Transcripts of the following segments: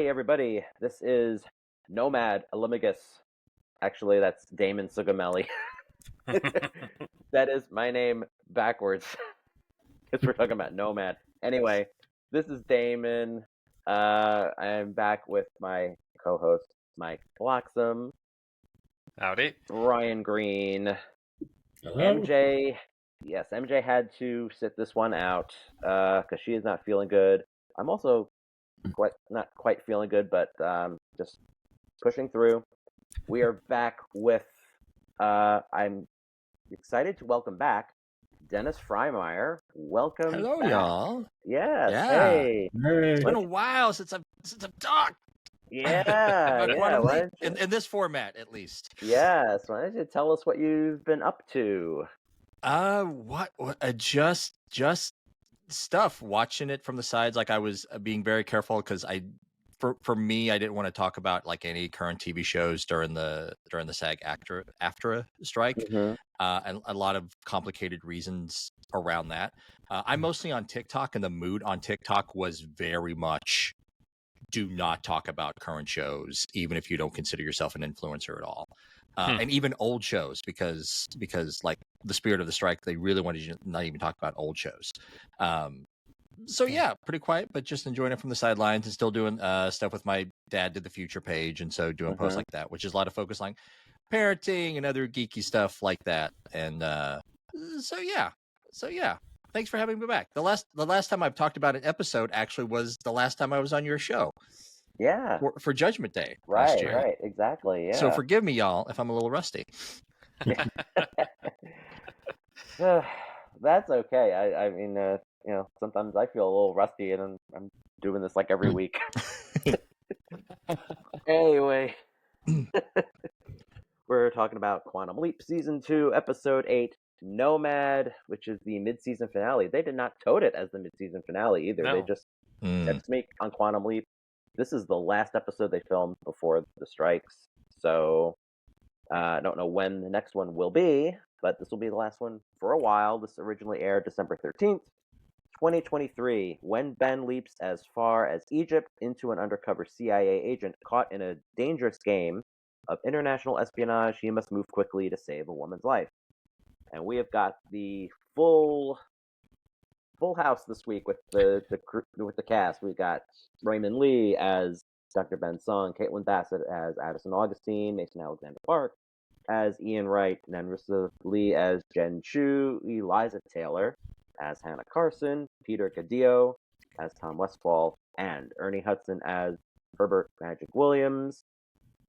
Hey everybody, this is Nomad Elimagus. Actually, that's Damon Sugamelli. That is my name backwards, because we're talking about Nomad. Anyway, this is Damon. I'm back with my co-host, Mike Bloxam. Howdy. Brian Greene. Hello. MJ. Yes, MJ had to sit this one out because she is not feeling good. I'm also not quite feeling good, but just pushing through. We are back with. I'm excited to welcome back Dennis Frymire. Welcome. Hello, back. y'all. Yes. Yeah. Hey. Hey. Been a while since I've talked. Yeah. about Yeah. Quantum Why Leap, don't you- in this format, at least. Yes. Why don't you tell us what you've been up to? What just stuff. Watching it from the sides, like I was being very careful because for me, I didn't want to talk about like any current TV shows during the SAG-AFTRA strike, Mhm. and a lot of complicated reasons around that. I'm mostly on TikTok, and the mood on TikTok was very much do not talk about current shows, even if you don't consider yourself an influencer at all. And even old shows, because like the spirit of the strike, they really wanted you to not even talk about old shows. So yeah, pretty quiet, but just enjoying it from the sidelines and still doing stuff with my Dad Did the Future page, and so doing posts like that, which is a lot of focus on parenting and other geeky stuff like that. And so yeah. Thanks for having me back. The last time I've talked about an episode actually was the last time I was on your show. Yeah. For Judgment Day last year. Right. Exactly. Yeah. So forgive me, y'all, if I'm a little rusty. That's okay. I mean, sometimes I feel a little rusty, and I'm doing this like every week. Anyway, we're talking about Quantum Leap Season 2, Episode 8, Nomad, which is the mid-season finale. They did not tote it as the mid-season finale either. No. They just said to me on Quantum Leap, this is the last episode they filmed before the strikes. So I don't know when the next one will be, but this will be the last one for a while. This originally aired December 13th, 2023, when Ben leaps as far as Egypt into an undercover CIA agent caught in a dangerous game of international espionage. He must move quickly to save a woman's life. And we have got the full house this week with the cast. We got Raymond Lee as Dr. Ben Sung, Caitlin Bassett as Addison Augustine, Mason Alexander Park as Ian Wright, Nanrisa Lee as Jen Chu, Eliza Taylor as Hannah Carson, Peter Cadillo as Tom Westfall, and Ernie Hudson as Herbert Magic Williams.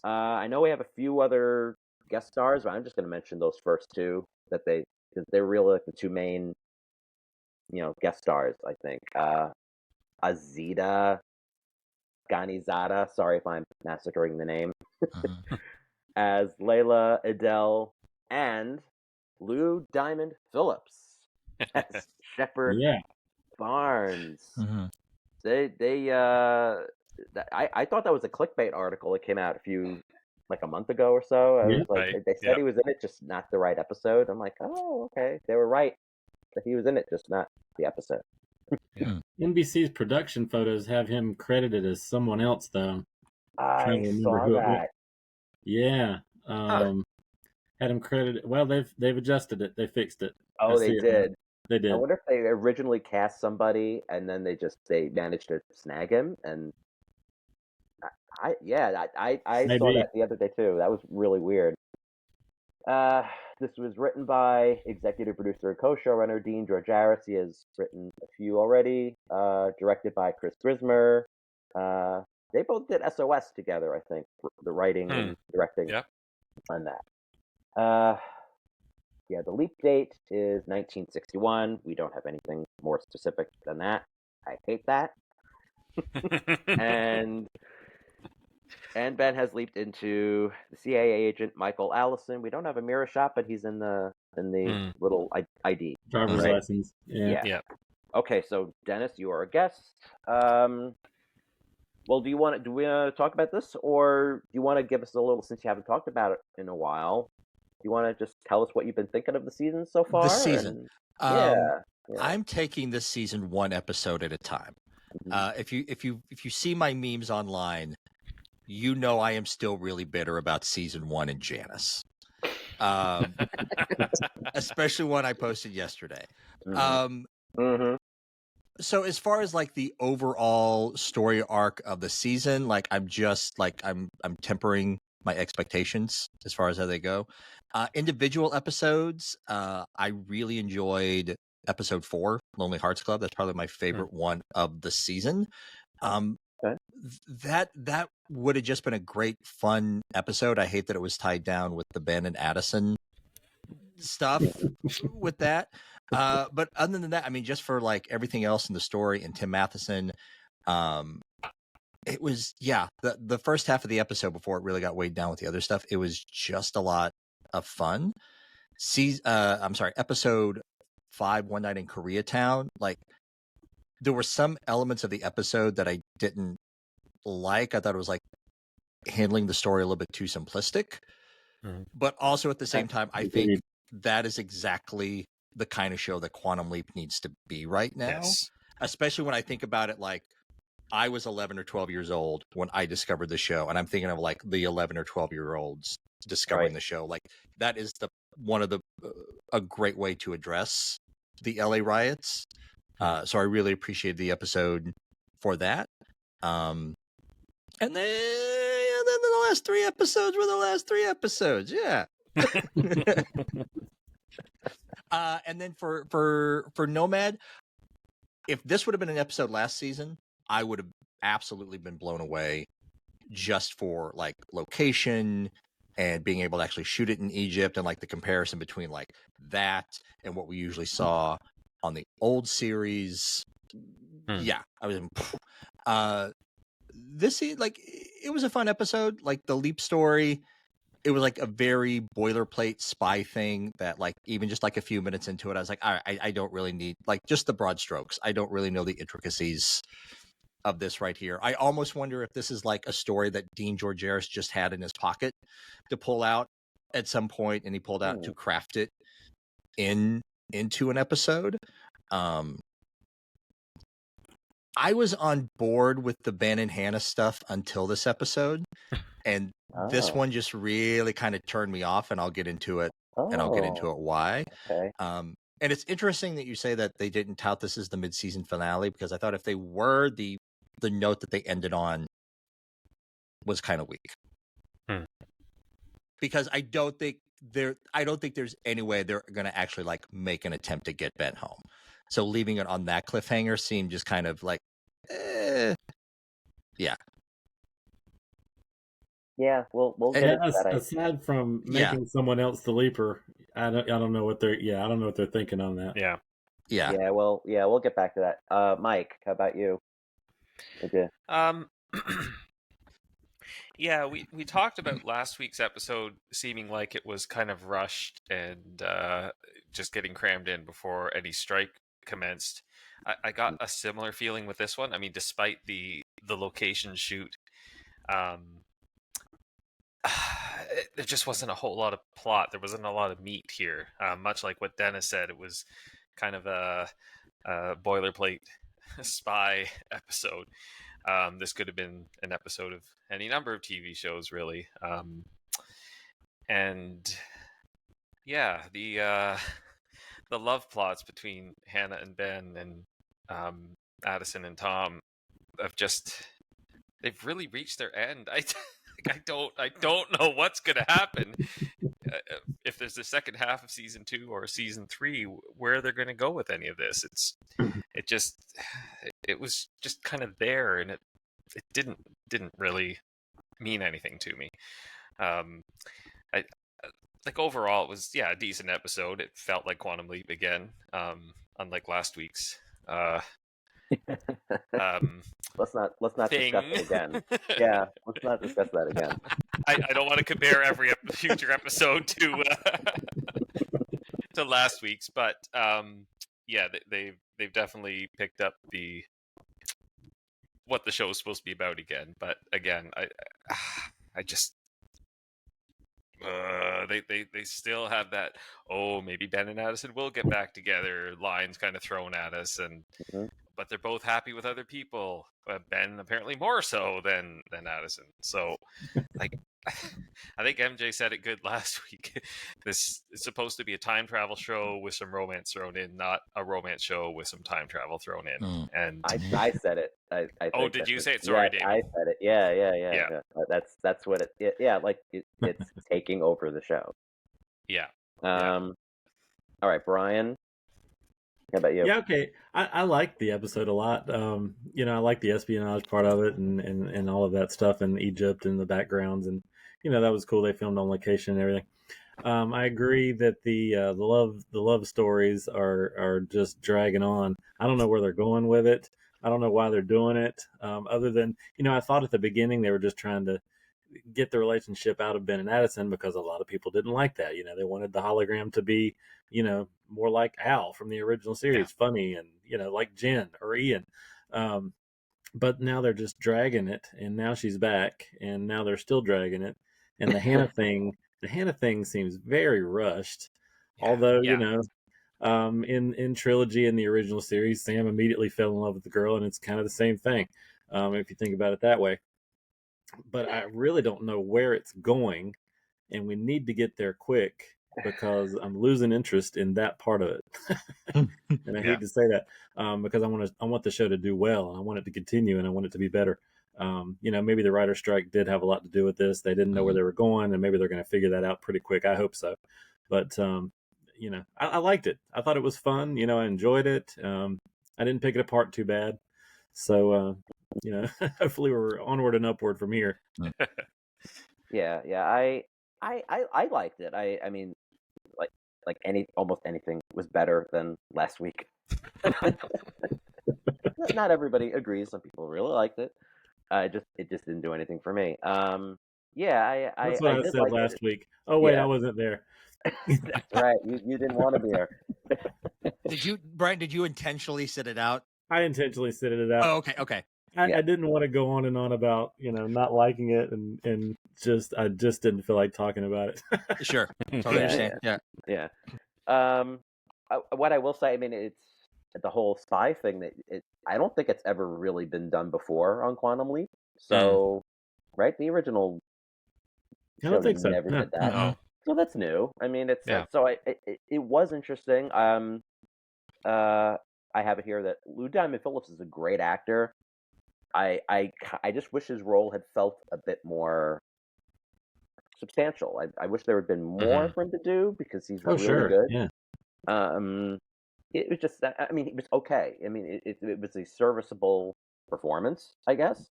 I know we have a few other guest stars, but I'm just going to mention those first two because they're really like the two main, guest stars. I think Azita Ghanizada. Sorry if I'm massacring the name. As Layla Adele, and Lou Diamond Phillips as Shepard Barnes. I thought that was a clickbait article that came out a month ago or so. I was like, they said he was in it, just not the right episode. I'm like, oh, okay, they were right that he was in it, just not the episode. NBC's production photos have him credited as someone else, though. I saw that. Yeah. Had him credited. Well, they've adjusted it. They fixed it. Oh, they did. They did. I wonder if they originally cast somebody and then they managed to snag him. And I saw that the other day too. That was really weird. This was written by executive producer and co-showrunner Dean Georgaris. He has written a few already. Directed by Chris Grismer. They both did SOS together, I think, for the writing and directing on that. The leap date is 1961. We don't have anything more specific than that. I hate that. And Ben has leaped into the CIA agent Michael Allison. We don't have a mirror shot, but he's in the little ID. Driver's license. Yeah. Okay, so Dennis, you are a guest. Well, do we want to talk about this, or do you want to give us a little, since you haven't talked about it in a while? Do you want to just tell us what you've been thinking of the season so far? The season. Yeah. I'm taking this season one episode at a time. Mhm. If you see my memes online, you know I am still really bitter about season 1 and Janice. Especially one I posted yesterday. Mhm. So as far as like the overall story arc of the season, like I'm just like I'm tempering my expectations as far as how they go. Individual episodes, I really enjoyed episode 4, Lonely Hearts Club. That's probably my favorite one of the season. Okay. That would have just been a great fun episode. I hate that it was tied down with the Ben and Addison stuff with that. But other than that, I mean, just for like everything else in the story and Tim Matheson, it was, the first half of the episode before it really got weighed down with the other stuff, it was just a lot of fun. Episode 5, One Night in Koreatown, like there were some elements of the episode that I didn't like. I thought it was like handling the story a little bit too simplistic. But also at the same time, I think that is exactly the kind of show that Quantum Leap needs to be right now. Yes. Especially when I think about it, like I was 11 or 12 years old when I discovered the show, and I'm thinking of like the 11 or 12-year-olds discovering the show. Like that is a great way to address the LA riots. So I really appreciated the episode for that. And then the last 3 episodes were the last 3 episodes. Yeah. And then for Nomad, if this would have been an episode last season, I would have absolutely been blown away just for like location and being able to actually shoot it in Egypt and like the comparison between like that and what we usually saw on the old series. Yeah, I was this like it was a fun episode. Like the Leap story, it was like a very boilerplate spy thing that like even just like a few minutes into it, I was like, I don't really need like just the broad strokes. I don't really know the intricacies of this right here. I almost wonder if this is like a story that Dean Georgaris just had in his pocket to pull out at some point, and he pulled out to craft it into an episode. I was on board with the Ben and Hannah stuff until this episode, and this one just really kind of turned me off, and I'll get into it, and I'll get into it why. Okay. And it's interesting that you say that they didn't tout this as the mid-season finale, because I thought if they were, the note that they ended on was kind of weak. Because I don't think there's any way they're going to actually like make an attempt to get Ben home. So leaving it on that cliffhanger seemed just kind of like, yeah. Yeah, we'll get into that. Aside from making someone else the leaper, I don't know what they're thinking on that. Yeah. We'll get back to that. Mike, how about you? Okay. Yeah, we talked about last week's episode seeming like it was kind of rushed and just getting crammed in before any strike commenced. I got a similar feeling with this one. I mean, despite the location shoot, there just wasn't a whole lot of plot. There wasn't a lot of meat here. Much like what Dennis said, it was kind of a boilerplate spy episode. This could have been an episode of any number of TV shows, really. And yeah, the love plots between Hannah and Ben and Addison and Tom they've really reached their end. I don't know what's gonna happen if there's the second half of season 2 or season 3, where they're gonna go with any of this. It was just kind of there, and it didn't really mean anything to me. I like overall it was a decent episode. It felt like Quantum Leap again, unlike last week's. Let's not discuss it again. Yeah, let's not discuss that again. I don't want to compare every future episode to to last week's, but they've definitely picked up what the show is supposed to be about again. But again, I just they still have that maybe Ben and Addison will get back together lines kind of thrown at us, and but they're both happy with other people. Ben apparently more so than Addison. So, like, I think MJ said it good last week. This is supposed to be a time travel show with some romance thrown in, not a romance show with some time travel thrown in. And I said it. I oh, think did you that's say it? Sorry, yeah, David. I said it. Yeah. Yeah. That's what it. Yeah, like it's taking over the show. Yeah. All right, Brian. How about you? Yeah, okay. I like the episode a lot. You know, I like the espionage part of it and all of that stuff in Egypt and the backgrounds, and you know that was cool. They filmed on location and everything. I agree that the love stories are just dragging on. I don't know where they're going with it. I don't know why they're doing it. Other than, you know, I thought at the beginning they were just trying to get the relationship out of Ben and Addison because a lot of people didn't like that. You know, they wanted the hologram to be, you know, more like Al from the original series, funny and, you know, like Jen or Ian. But now they're just dragging it, and now she's back, and now they're still dragging it. And the Hannah thing seems very rushed. Although, you know, in Trilogy in the original series, Sam immediately fell in love with the girl, and it's kind of the same thing, if you think about it that way. But I really don't know where it's going, and we need to get there quick because I'm losing interest in that part of it. And I hate to say that because I want the show to do well, and I want it to continue, and I want it to be better. You know, maybe the writer's strike did have a lot to do with this. They didn't know where they were going, and maybe they're going to figure that out pretty quick. I hope so. But you know, I liked it. I thought it was fun. You know, I enjoyed it. I didn't pick it apart too bad. So you know, hopefully we're onward and upward from here. Yeah. I liked it. I mean, like almost anything was better than last week. Not everybody agrees. Some people really liked it. It just didn't do anything for me. Yeah, That's what I did said like last it. week. Oh wait, Yeah. I wasn't there. That's right. You didn't want to be there. Brian, did you intentionally sit it out? I intentionally sit it out. Oh, okay. I didn't want to go on and on about, you know, not liking it and I just didn't feel like talking about it. Sure. Totally understand. Yeah. What I will say, I mean, it's the whole spy thing I don't think it's ever really been done before on Quantum Leap. So, right, the original I don't think so. never did that. No. So that's new. I mean, it was interesting. I have it here that Lou Diamond Phillips is a great actor. I just wish his role had felt a bit more substantial. I wish there had been more for him to do because he's really good. Yeah. It was just, I mean, it was okay. I mean, it was a serviceable performance, I guess.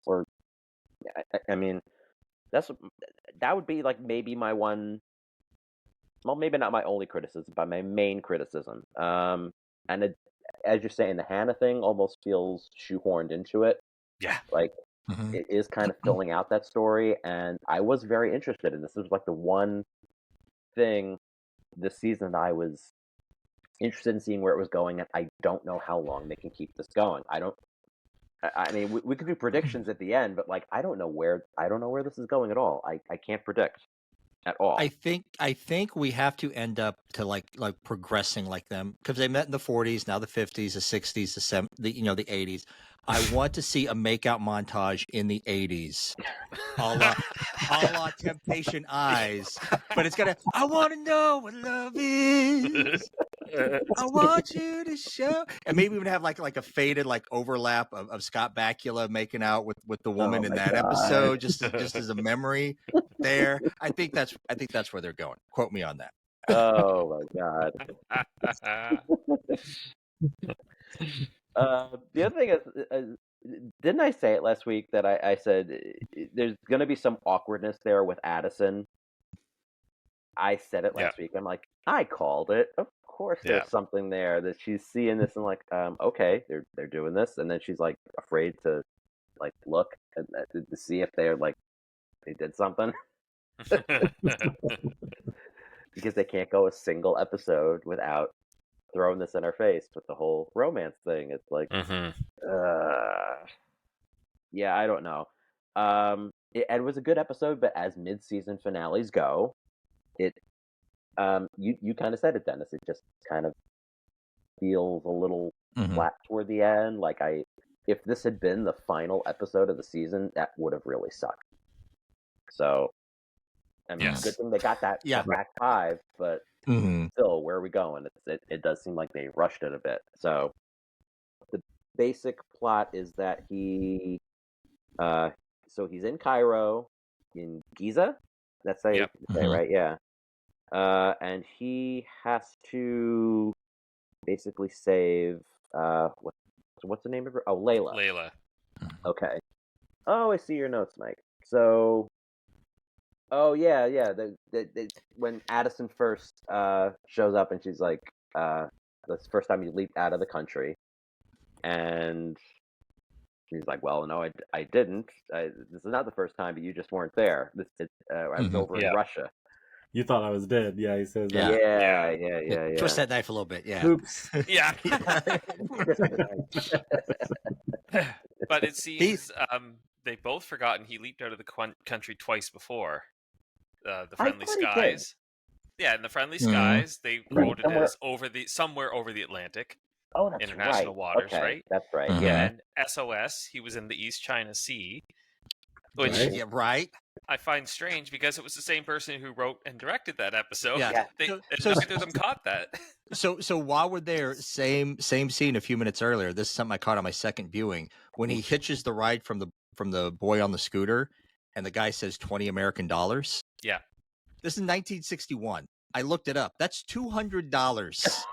Or, I mean, that would be like maybe my one. Well, maybe not my only criticism, but my main criticism. And as you're saying, the Hannah thing almost feels shoehorned into it. Yeah. Like, it is kind of filling out that story, and I was very interested in this. This was like the one thing this season I was interested in seeing where it was going, and I don't know how long they can keep this going. I mean, we could do predictions at the end, but like, I don't know where this is going at all. I can't predict at all. I think we have to end up to like progressing like them because they met in the 40s, now the 50s, the 60s, the 80s. I want to see a makeout montage in the 80s, a la Temptation Eyes, but it's gonna. I want to know what love is. I want you to show, and maybe even have like a faded like overlap of Scott Bakula making out with the woman in that episode, just as a memory. There, I think that's where they're going. Quote me on that. Oh my god. The other thing is, didn't I say it last week that I said there's going to be some awkwardness there with Addison? I said it last week. I'm like, I called it. Of course, there's something there that she's seeing this and like, okay, they're doing this, and then she's like afraid to like look and to see if they're like they did something. Because they can't go a single episode without throwing this in our face with the whole romance thing. It's like, yeah, I don't know. It was a good episode, but as mid-season finales go, you kind of said it, Dennis. It just kind of feels a little flat toward the end. Like if this had been the final episode of the season, that would have really sucked. So, I mean, Yes. good thing they got that back 5, but still, where are we going? It does seem like they rushed it a bit. So, the basic plot is that he's in Cairo, in Giza. That's how you say it, right? Yeah. And he has to basically save what's the name of her? Oh, Layla. Okay. Oh, I see your notes, Mike. So, when Addison first shows up and she's like, that's the first time you leaped out of the country, and he's like, well, no, I didn't. This is not the first time, but you just weren't there. I was over in Russia. You thought I was dead. Yeah, he says that. Yeah. Twist that knife a little bit. Yeah. Oops. Yeah. But it seems they've both forgotten he leaped out of the country twice before. The Friendly Skies. Yeah, in the Friendly Skies, they wrote it as somewhere over the Atlantic. Oh, that's international waters, okay. right? That's right. Yeah, and SOS, he was in the East China Sea. Which I find strange because it was the same person who wrote and directed that episode. Yeah. Neither of them caught that. So while we're there, same scene a few minutes earlier. This is something I caught on my second viewing when he hitches the ride from the boy on the scooter, and the guy says $20 American. Yeah. This is 1961. I looked it up. That's $200.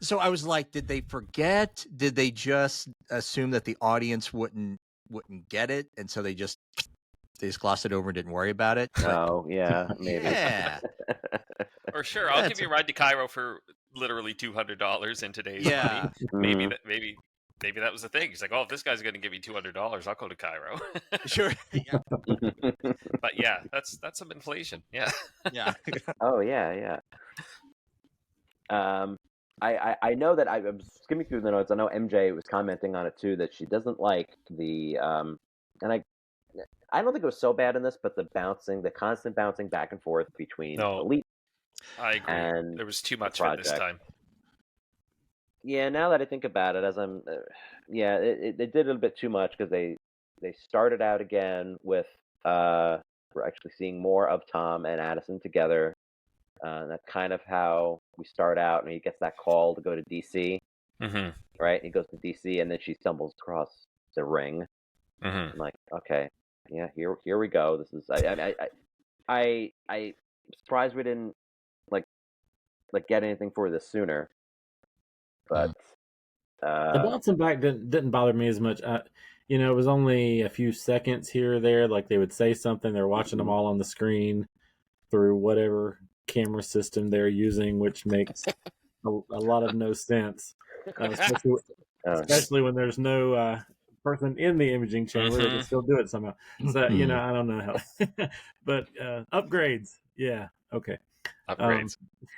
So I was like, did they forget? Did they just assume that the audience wouldn't get it, and so they just glossed it over and didn't worry about it? Oh, yeah, maybe. Yeah. Or sure, I'll give you a ride to Cairo for literally $200 in today's money. Maybe that was the thing. He's like, oh, if this guy's going to give me $200, I'll go to Cairo. Sure. Yeah. But yeah, that's some inflation. Yeah. Yeah. Oh yeah. I know that I'm skimming through the notes. I know MJ was commenting on it too, that she doesn't like the and I don't think it was so bad in this, but the constant bouncing back and forth between Elite. I agree. And there was too much for this time. Yeah, now that I think about it, they did a bit too much because they started out again with we're actually seeing more of Tom and Addison together. That's kind of how we start out, and he gets that call to go to DC, right? He goes to DC, and then she stumbles across the ring. I'm like, okay, yeah, here we go. This is I'm surprised we didn't like get anything for this sooner. But the bouncing back didn't bother me as much. It was only a few seconds here or there. Like they would say something, they're watching them all on the screen through whatever camera system they're using, which makes a lot of no sense, especially when there's no person in the imaging chamber. They can still do it somehow. So I don't know how, but upgrades, yeah, okay. Upgrades.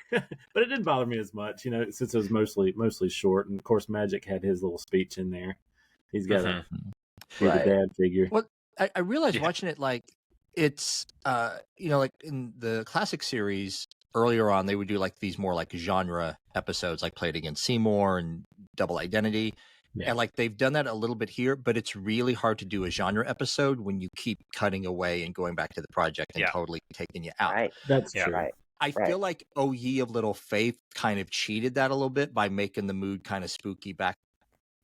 But it didn't bother me as much, since it was mostly short. And of course, Magic had his little speech in there. He's got a dad figure. Well, I realized watching it, like it's like in the classic series earlier on, they would do like these more like genre episodes, like Played Against Seymour and Double Identity. Yeah. And like they've done that a little bit here, but it's really hard to do a genre episode when you keep cutting away and going back to the project and totally taking you out. Right. That's true. Right. I feel like O Ye of Little Faith kind of cheated that a little bit by making the mood kind of spooky back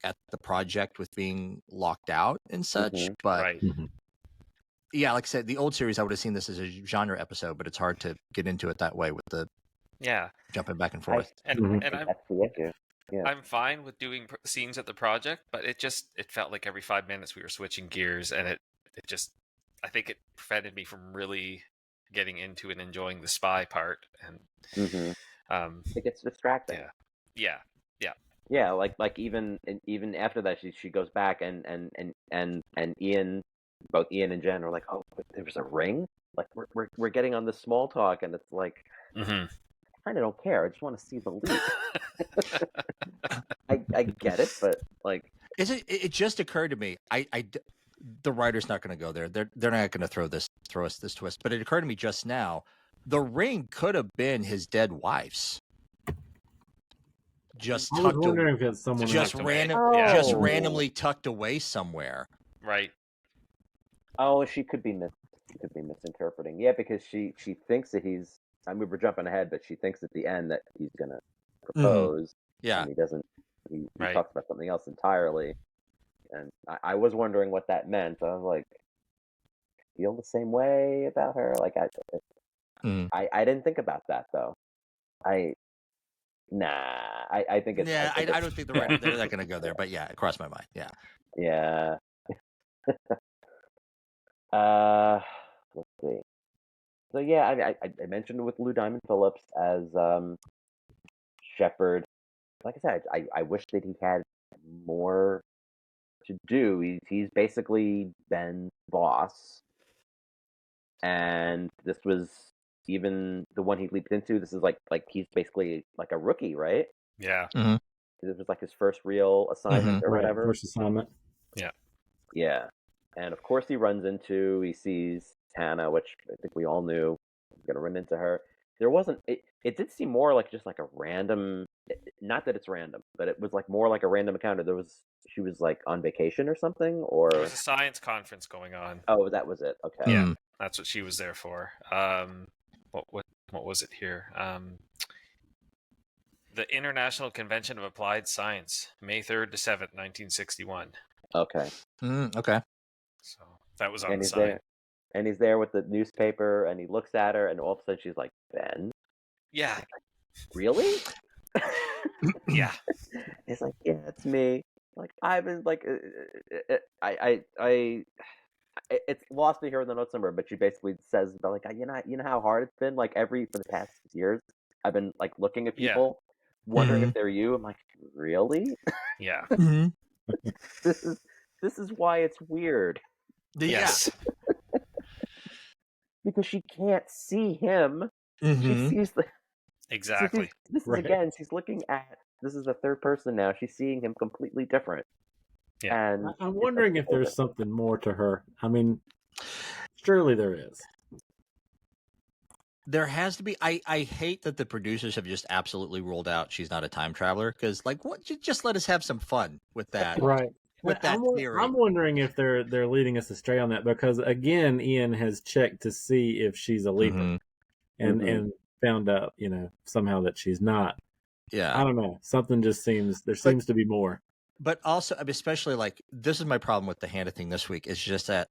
at the project with being locked out and such. But yeah, like I said, the old series, I would have seen this as a genre episode, but it's hard to get into it that way with the jumping back and forth. And I'm fine with doing scenes at the project, but it felt like every 5 minutes we were switching gears, and I think it prevented me from really getting into and enjoying the spy part, and it gets distracting. Yeah, like even after that, she goes back and Ian, both Ian and Jen are like, oh, there was a ring. Like we're getting on this small talk, and it's like I kind of don't care. I just want to see the leak. I get it, but like, it just occurred to me. The writer's not going to go there. They're not going to throw us this twist. But it occurred to me just now. The ring could have been his dead wife's. just I was tucked wondering if it's someone just else. random, Yeah. just Oh. randomly tucked away somewhere. Right. Oh, she could be misinterpreting. Yeah, because she thinks that he's. I mean, we're jumping ahead, but she thinks at the end that he's gonna propose, Yeah. and he doesn't. He Right. talks about something else entirely, and I was wondering what that meant. I was like, feel the same way about her. Like I didn't think about that though. I think it's. Yeah, think I it's don't think they're not going to go there, but yeah, it crossed my mind. Yeah. Yeah. Let's see. So yeah, I mentioned with Lou Diamond Phillips as Shepard. Like I said, I wish that he had more to do. He's basically Ben's boss, and this was even the one he leaped into. This is like he's basically like a rookie, right? Yeah. This was like his first real assignment or Right, whatever. first assignment. Yeah, and of course he sees Tana, which I think we all knew was gonna run into her. There wasn't. It did seem more like just like a random. Not that it's random, but it was like more like a random encounter. She was like on vacation or something, or There was a science conference going on. oh, that was it. Okay. Yeah. That's what she was there for. What was it here? The International Convention of Applied Science, May 3rd to 7th, 1961. Okay. Okay. So that was on And the he's sign. there. And he's there with the newspaper, and he looks at her, and all of a sudden she's like, "Ben, Yeah. really?" Yeah. It's like, "Yeah, it's me." Like I've been like, it's lost me here in the notes somewhere, but she basically says about like, you know how hard it's been. Like for the past 6 years, I've been like looking at people, wondering if they're you. I'm like, really? Yeah. This is why it's weird. Yes. Because she can't see him. Mm-hmm. She sees the Exactly. This is Right. again. She's looking at. This is the third person now. She's seeing him completely different. Yeah. And I'm wondering if there's something more to her. I mean, surely there is. There has to be. I hate that the producers have just absolutely ruled out she's not a time traveler, because like, what? Just let us have some fun with that. Right. With that theory. I'm wondering if they're leading us astray on that, because again, Ian has checked to see if she's a leaper, and found out, somehow that she's not. Yeah. I don't know. Something just seems to be more. But also, especially like, this is my problem with the Hannah thing this week, is just that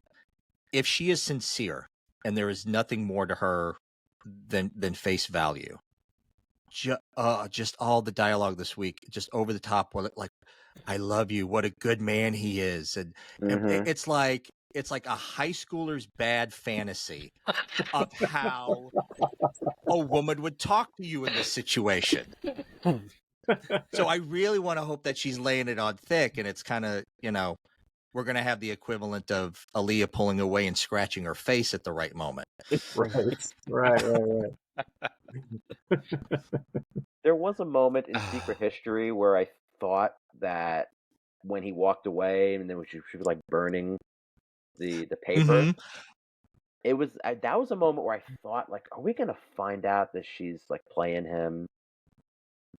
if she is sincere and there is nothing more to her than face value, just all the dialogue this week, just over the top, like, I love you, what a good man he is, and it's like a high schooler's bad fantasy of how a woman would talk to you in this situation. So I really want to hope that she's laying it on thick, and it's kind of, we're going to have the equivalent of Aaliyah pulling away and scratching her face at the right moment. Right. There was a moment in Secret History where I thought that when he walked away, and then she was like burning the paper. It was that was a moment where I thought, like, are we gonna find out that she's like playing him?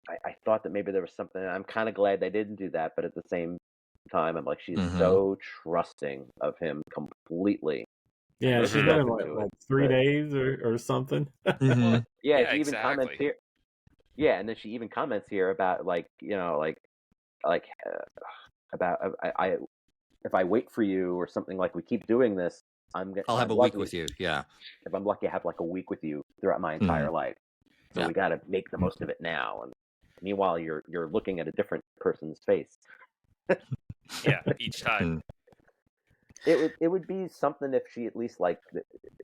I thought that maybe there was something. I'm kind of glad they didn't do that, but at the same time, I'm like, she's so trusting of him completely. Yeah, she's been in like 3 days or something. Yeah, Yeah, she even comments exactly. here. Yeah, and then she even comments here about about I if I wait for you or something, like we keep doing this, I'll have a week with you. Yeah, if I'm lucky, I have like a week with you throughout my entire life. So we got to make the most of it now. And meanwhile, you're looking at a different person's face. Yeah, each time. It would be something if she at least like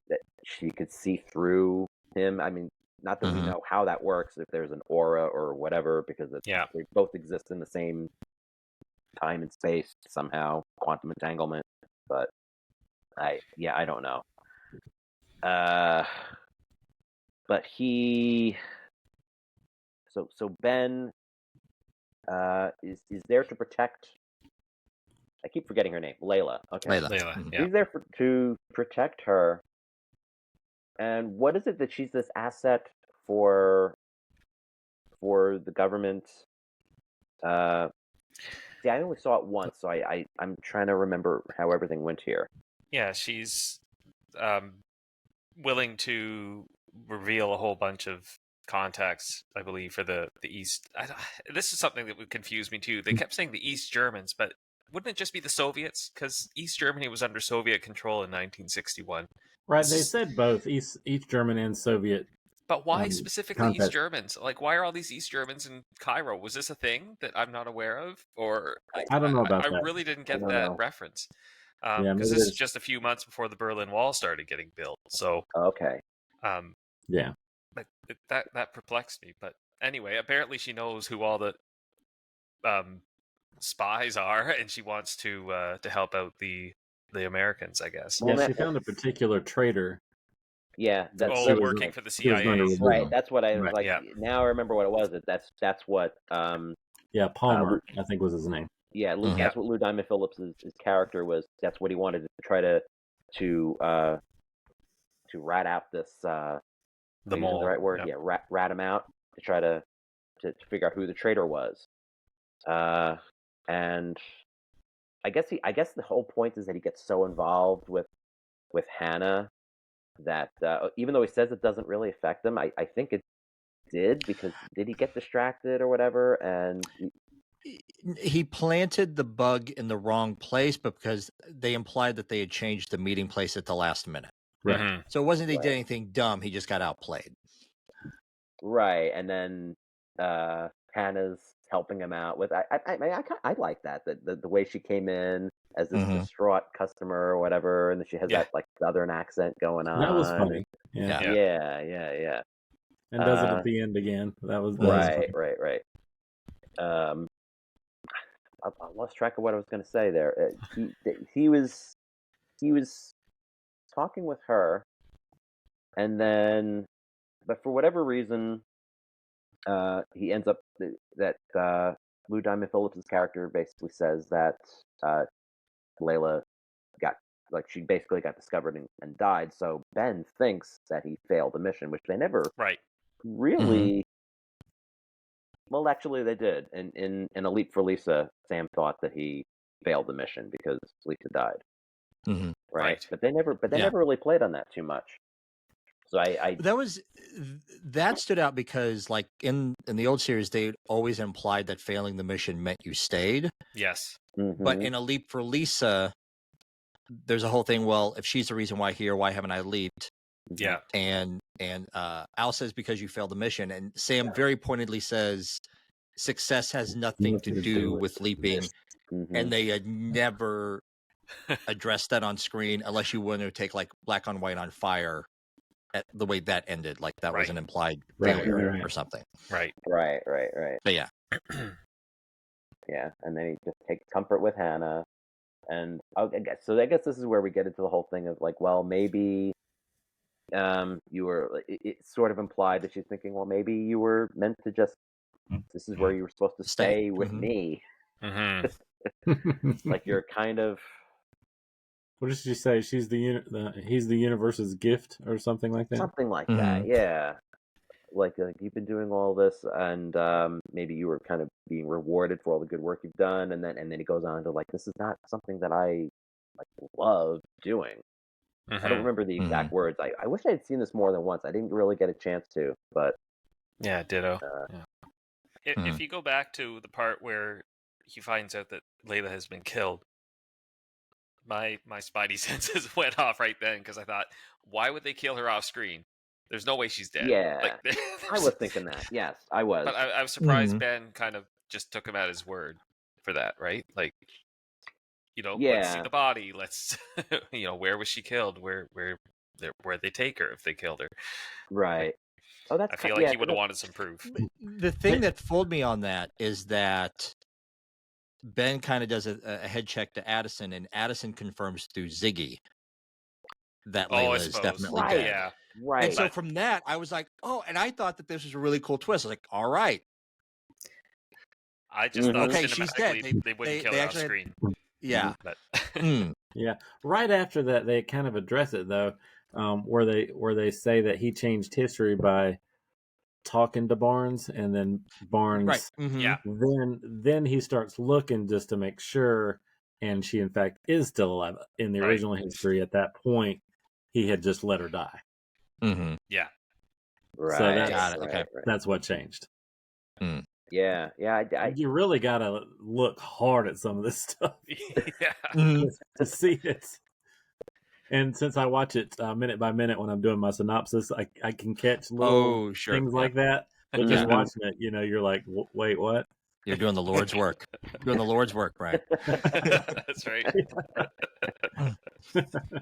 that she could see through him. I mean, not that we know how that works, if there's an aura or whatever, because they both exist in the same time and space somehow, quantum entanglement. But I don't know. But he, so Ben, is there to protect. I keep forgetting her name. Layla. Okay. Layla. Yeah. He's there to protect her. And what is it that she's this asset for the government? See, I only saw it once, so I'm trying to remember how everything went here. Yeah, she's willing to reveal a whole bunch of contacts, I believe, for the East. This is something that would confuse me too. They kept saying the East Germans, but wouldn't it just be the Soviets? Because East Germany was under Soviet control in 1961. Right, they said both East German and Soviet. But why specifically contact. East Germans? Like, why are all these East Germans in Cairo? Was this a thing that I'm not aware of? Or I don't know about that. I really didn't get that know. reference. Yeah, Because maybe this is just a few months before the Berlin Wall started getting built. So, Okay. Yeah. but that perplexed me. But anyway, apparently she knows who all the spies are, and she wants to help out the Americans, I guess. Well, Yeah, she found a particular traitor. Yeah, that's Oh, she was working like- for the she was going to CIA. reveal right. them. That's what I was Right. like. Yeah. Now I remember what it was. That's what. Yeah, Palmer, I think was his name. Yeah, Mhm. that's what Lou Diamond Phillips' his character was. That's what he wanted to try to rat out this. The using mole. the right word. Yep. Yeah, rat him out to try to figure out who the traitor was. And I guess the whole point is that he gets so involved with Hannah that even though he says it doesn't really affect him, I think it did, because did he get distracted or whatever? And He planted the bug in the wrong place, but because they implied that they had changed the meeting place at the last minute. Right. Mhm. So it wasn't he Right. did anything dumb, he just got outplayed. right, and then Hannah's helping him out with. I like that the way she came in as this Mhm. distraught customer or whatever, and then she has Yeah. that like southern accent going on. That was funny. Yeah. Yeah. Yeah. And does it at the end again. That was Right. funny. I lost track of what I was going to say there. He was talking with her, and then, but for whatever reason, he ends up that Lou Diamond Phillips' character basically says that Layla she basically got discovered and died. So Ben thinks that he failed the mission, which they never Right. really. Well, actually, they did. In A Leap for Lisa, Sam thought that he failed the mission because Lisa died. Mhm. Right. But they never Yeah. really played on that too much. So I That stood out because, like, in the old series, they always implied that failing the mission meant you stayed. Yes. But in A Leap for Lisa, there's a whole thing. Well, if she's the reason why here, why haven't I leaped? Yeah. And Al says because you failed the mission, and Sam very pointedly says success has nothing to do with leaping, and they had never addressed that on screen unless you want to take like Black on White on Fire, at the way that ended, like that was Right. an implied Right, failure right. or something. Right. right. But yeah, Yeah, and then he just takes comfort with Hannah, and I guess this is where we get into the whole thing of like, well, maybe you were. It's sort of implied that she's thinking, well, maybe you were meant to just. This is where you were supposed to stay with me. Mm-hmm. Like you're kind of. What did she say? She's he's the universe's gift or something like that. Something like that, yeah. Like you've been doing all this, and maybe you were kind of being rewarded for all the good work you've done, and then he goes on to like, this is not something that I like love doing. I don't remember the exact words. I wish I had seen this more than once. I didn't really get a chance to, but Yeah, ditto. Yeah. If you go back to the part where he finds out that Layla has been killed, my spidey senses went off right then, because I thought, why would they kill her off screen? There's no way she's dead. Yeah, Like, I was thinking that. Yes, I was. But I was surprised Ben kind of just took him at his word for that, right? Like, let's see the body. Let's, where was she killed? Where they take her if they killed her? Right. Oh, that's. I feel like he would have wanted some proof. the thing that fooled me on that is that Ben kind of does a head check to Addison, and Addison confirms through Ziggy that Layla is definitely Right. dead. Yeah. Right. And so from that, I was like, oh, and I thought that this was a really cool twist. I was like, all right. I just thought Okay, she's dead. they wouldn't kill her off screen. Yeah. But Yeah. Right after that, they kind of address it though, where they say that he changed history by talking to Barnes, and then Barnes, Right. Mm-hmm. Yeah. then he starts looking just to make sure, and she in fact is still alive. In the Right. original history, at that point, he had just let her die. Mm-hmm. Yeah. Right. So that's Got it. Okay. Right. that's what changed. Yeah. You really gotta look hard at some of this stuff Yeah. Mm-hmm. to see it. And since I watch it minute by minute when I'm doing my synopsis, I can catch little Sure. things Yeah. like that. But just watching it, you're like, wait, what? You're doing the Lord's work. Doing the Lord's work, Brian. That's right.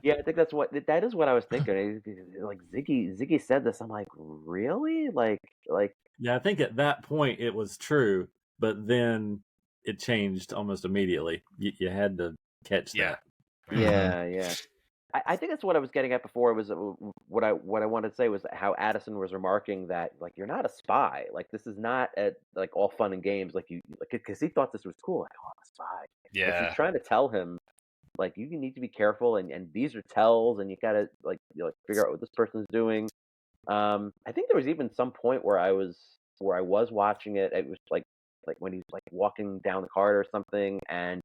Yeah, I think that is what I was thinking. Like Ziggy said this. I'm like, really? Like Yeah, I think at that point it was true, but then it changed almost immediately. You had to catch Yeah. that. yeah. I think that's what I was getting at before. Was what I wanted to say was how Addison was remarking that like you're not a spy. Like this is not like all fun and games. Like you like because he thought this was cool. Like, oh, I'm a spy. Like Yeah. she's trying to tell him like you need to be careful and these are tells and you gotta like figure out what this person's doing. I think there was even some point where I was watching it. It was like when he's like walking down the corridor or something, and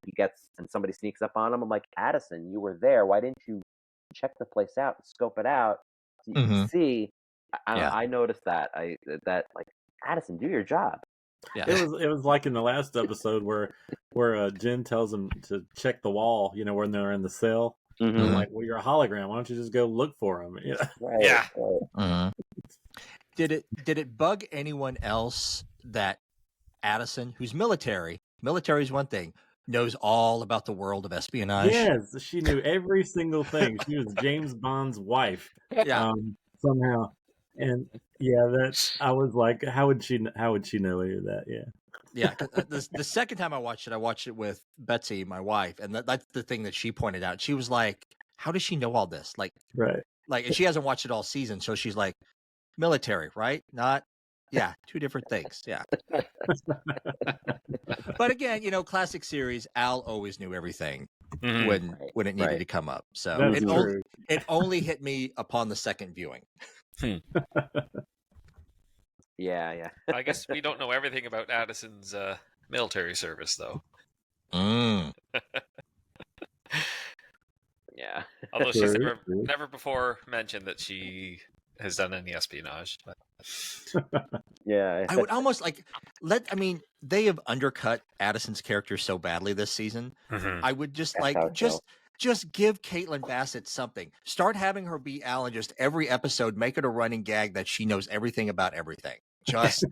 somebody sneaks up on him. I'm like, Addison, you were there. Why didn't you check the place out and scope it out so you can see? I noticed that. That like Addison, do your job. Yeah. It was like in the last episode where Jen tells him to check the wall. When they're in the cell. Mm-hmm. I'm like, well, you're a hologram. Why don't you just go look for him? Right, Yeah. right. Mm-hmm. Did it bug anyone else that Addison, who's military is one thing, knows all about the world of espionage? Yes, she knew every single thing. She was James Bond's wife. Yeah. Somehow, and I was like, how would she know any of that? Yeah. Yeah. The second time I watched it with Betsy, my wife, and that's the thing that she pointed out. She was like, how does she know all this? Like, Right. and she hasn't watched it all season, so she's like, military, right? Not, yeah, two different things. Yeah. But again, classic series, Al always knew everything when it needed to come up. So That's true. It only hit me upon the second viewing. Yeah. I guess we don't know everything about Addison's military service, though. Yeah. Although she's never before mentioned that she has done any espionage. But... Yeah. I would almost they have undercut Addison's character so badly this season. I would just just give Caitlin Bassett something. Start having her be Al, and just every episode make it a running gag that she knows everything about everything. Just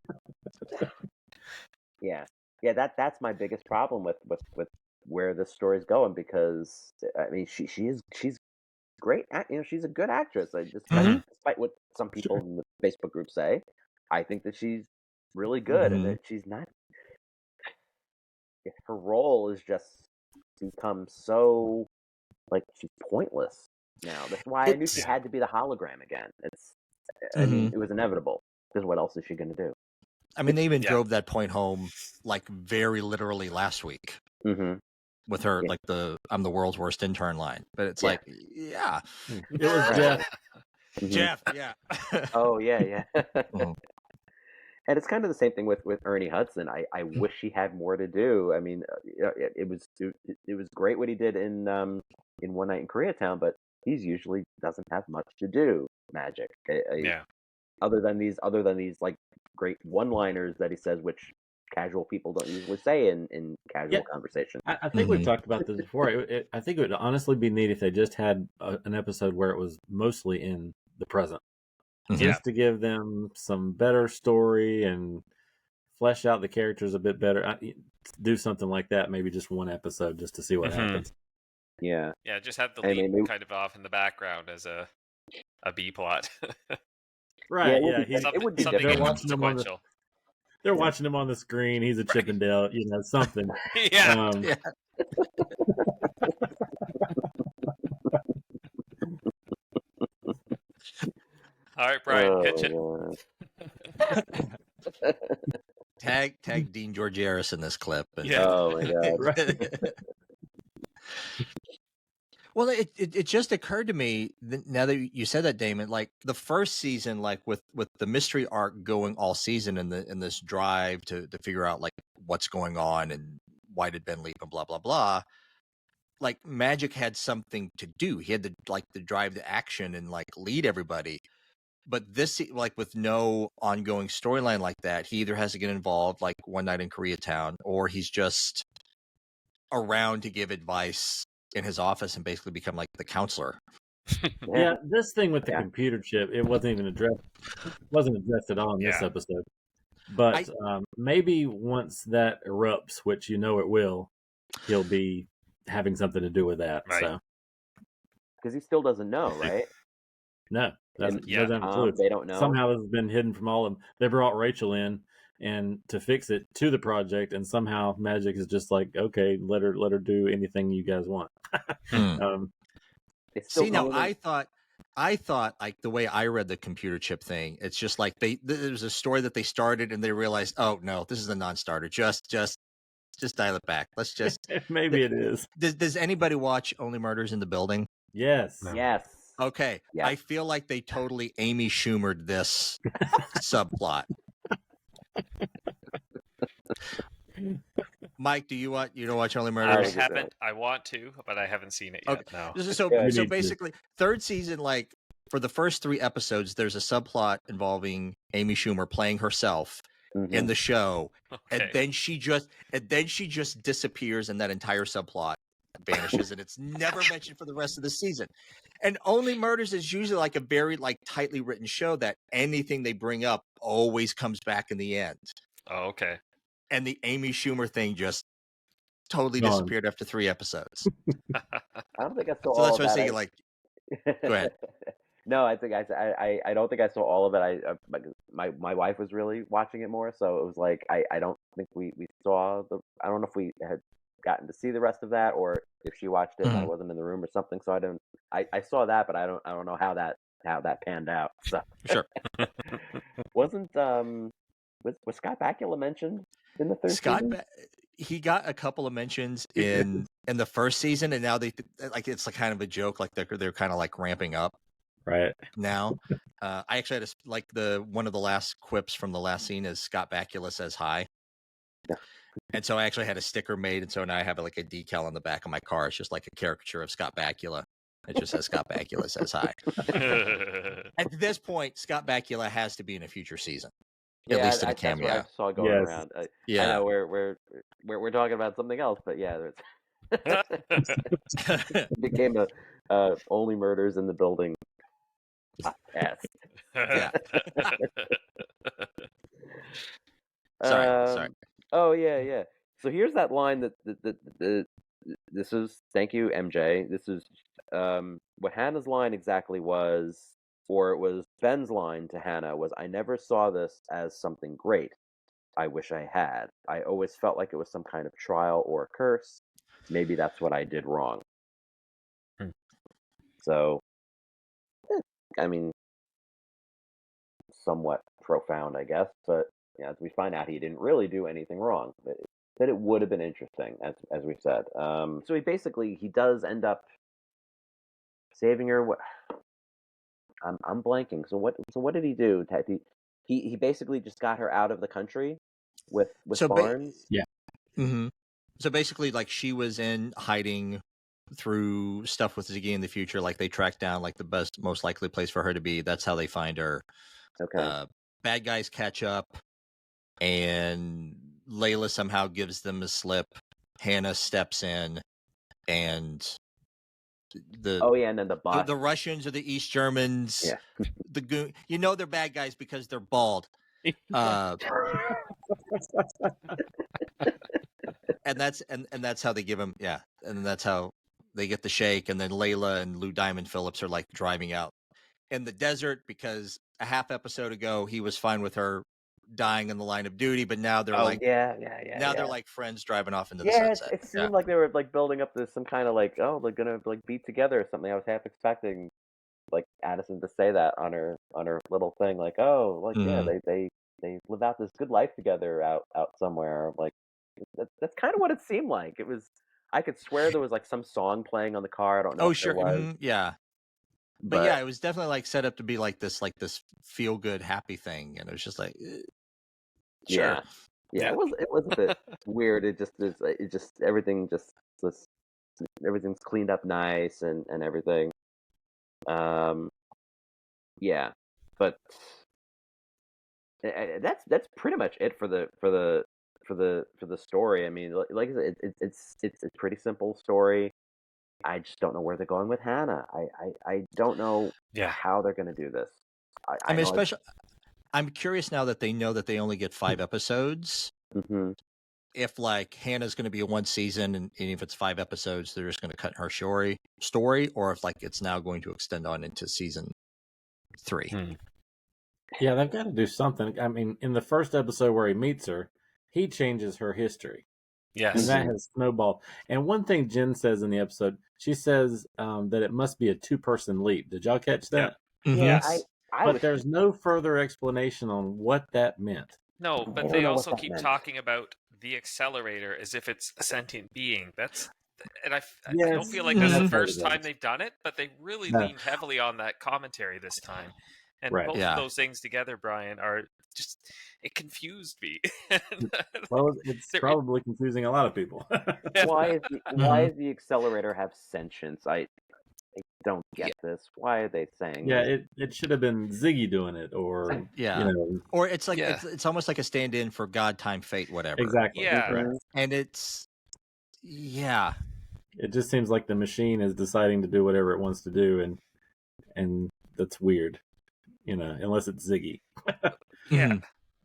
yeah. That's my biggest problem with where this story's going, because I mean she's great. She's a good actress. Despite what some people in the Facebook group say, I think that she's really good, and that she's not. Her role is just become so she's pointless now. That's why I knew she had to be the hologram again. I mean, it was inevitable, because what else is she going to do? I mean, they even drove that point home very literally last week with her I'm the world's worst intern line. But it's it was Jeff. Jeff, yeah. Oh yeah. And it's kind of the same thing with Ernie Hudson. I wish he had more to do. I mean, it was great what he did in One Night in Koreatown, but he's usually doesn't have much to do. Magic. Other than these great one-liners that he says, which casual people don't usually say in casual conversation. I think we've talked about this before. I think it would honestly be neat if they just had an episode where it was mostly in the present. Just to give them some better story and flesh out the characters a bit better. Do something like that, maybe just one episode, just to see what happens. Yeah. Yeah, just have the lead kind of off in the background as a B plot. Right. It would be they're watching sequential. They're watching him on the screen. He's a Chippendale, something. Yeah. All right, Brian, pitch it. Tag Dean Georgaris in this clip. Oh my god! Well, it just occurred to me now that you said that, Damon. Like the first season, like with the mystery arc going all season, and in this drive to figure out like what's going on and why did Ben leap and blah blah blah. Like Magic had something to do. He had to drive the action and like lead everybody. But this, like with no ongoing storyline like that, he either has to get involved like one night in Koreatown, or he's just around to give advice in his office and basically become like the counselor. Yeah, this thing with the computer chip, it wasn't even addressed. Wasn't addressed at all in this episode. But maybe once that erupts, which you know it will, he'll be having something to do with that. Right. So because he still doesn't know, right? no, doesn't have a clue. They don't know. Somehow this has been hidden from all of them. They brought Rachel in and to fix it to the project, and somehow Magic is just like, okay, let her do anything you guys want. See, now I thought like the way I read the computer chip thing, it's just like there's a story that they started and they realized, oh no, this is a non-starter. Just dial it back. Let's just maybe it is. Does anybody watch Only Murders in the Building? Yes. No. Yes. Okay. Yes. I feel like they totally Amy Schumered this subplot. Mike, do you don't watch Only Murders? I haven't. I want to, but I haven't seen it yet. Okay. No. So basically, third season, like for the first 3 episodes, there's a subplot involving Amy Schumer playing herself in the show, and then she just disappears, and that entire subplot vanishes, and it's never mentioned for the rest of the season. And Only Murders is usually like a very like tightly written show that anything they bring up always comes back in the end. Oh, okay. And the Amy Schumer thing just totally disappeared after 3 episodes. I don't think I saw all of that. So that's what I was thinking, like, go ahead. No, I think I don't think I saw all of it. My wife was really watching it more, so it was like I don't think we saw I don't know if we had gotten to see the rest of that, or if she watched it and I wasn't in the room or something. So I saw that, but I don't know how that panned out. So sure. Wasn't was Scott Bakula mentioned in the third season? He got a couple of mentions in the first season, and now they like it's like kind of a joke, like they're kind of like ramping up right now. I actually had like one of the last quips from the last scene is Scott Bakula says hi. Yeah. And so I actually had a sticker made, and so now I have like a decal on the back of my car. It's just like a caricature of Scott Bakula. It just says Scott Bakula says hi. At this point, Scott Bakula has to be in a future season. At least in a cameo. That's what I saw going around. I know we're talking about something else, but yeah, it became a Only Murders in the Building podcast. Yeah. Sorry. Oh yeah. So here's that line that this is. Thank you, MJ. This is what Hannah's line exactly was. Or it was Ben's line to Hannah was, I never saw this as something great. I wish I had. I always felt like it was some kind of trial or a curse. Maybe that's what I did wrong. So, I mean, somewhat profound, I guess. But as we find out, he didn't really do anything wrong. But it would have been interesting, as we said. So he does end up saving her. I'm blanking. So what did he do? He basically just got her out of the country with Barnes. Yeah. Mm-hmm. So basically, like she was in hiding through stuff with Ziggy in the future. Like they tracked down like the most likely place for her to be. That's how they find her. Okay. Bad guys catch up, and Layla somehow gives them a slip. Hannah steps in, and and then the Russians or the East Germans, the goon. They're bad guys because they're bald. And that's how they give him, and that's how they get the shake. And then Layla and Lou Diamond Phillips are like driving out in the desert because a half episode ago he was fine with her dying in the line of duty, but now they're they're like friends driving off into the sunset. It seemed like they were like building up to some kind of like, oh, they're gonna like be together or something. I was half expecting like Addison to say that on her little thing, like, oh, like they live out this good life together out somewhere. Like that's kind of what it seemed like. It was. I could swear there was like some song playing on the car. I don't know Oh, if there sure. was, Yeah. But yeah, it was definitely like set up to be like this feel good, happy thing. And it was just like, sure. Yeah. It was a bit weird. It just everything was everything's cleaned up nice and everything. Yeah, but that's pretty much it for the story. I mean, like I said, it's a pretty simple story. I just don't know where they're going with Hannah. I don't know how they're going to do this. I mean, especially, I'm curious now that they know that they only get 5 episodes. Mm-hmm. If like Hannah's going to be a 1 season, and if it's 5 episodes, they're just going to cut her story, or if like it's now going to extend on into season 3. Yeah, they've got to do something. I mean, in the first episode where he meets her, he changes her history. Yes. And that has snowballed. And one thing Jen says in the episode, she says that it must be a 2-person leap. Did y'all catch that? Yeah. Yes. But there's no further explanation on what that meant. No, but they also keep talking about the accelerator as if it's a sentient being. I don't feel like that's the first time they've done it, but they really leaned heavily on that commentary this time. And both of those things together, Brian, are just, it confused me. Well, it's probably confusing a lot of people. Why does the accelerator have sentience? I don't get this. Why are they saying? Yeah, it should have been Ziggy doing it, or or it's like it's almost like a stand-in for God, time, fate, whatever. Exactly. Yeah, and it's It just seems like the machine is deciding to do whatever it wants to do, and that's weird. Unless it's Ziggy. Yeah.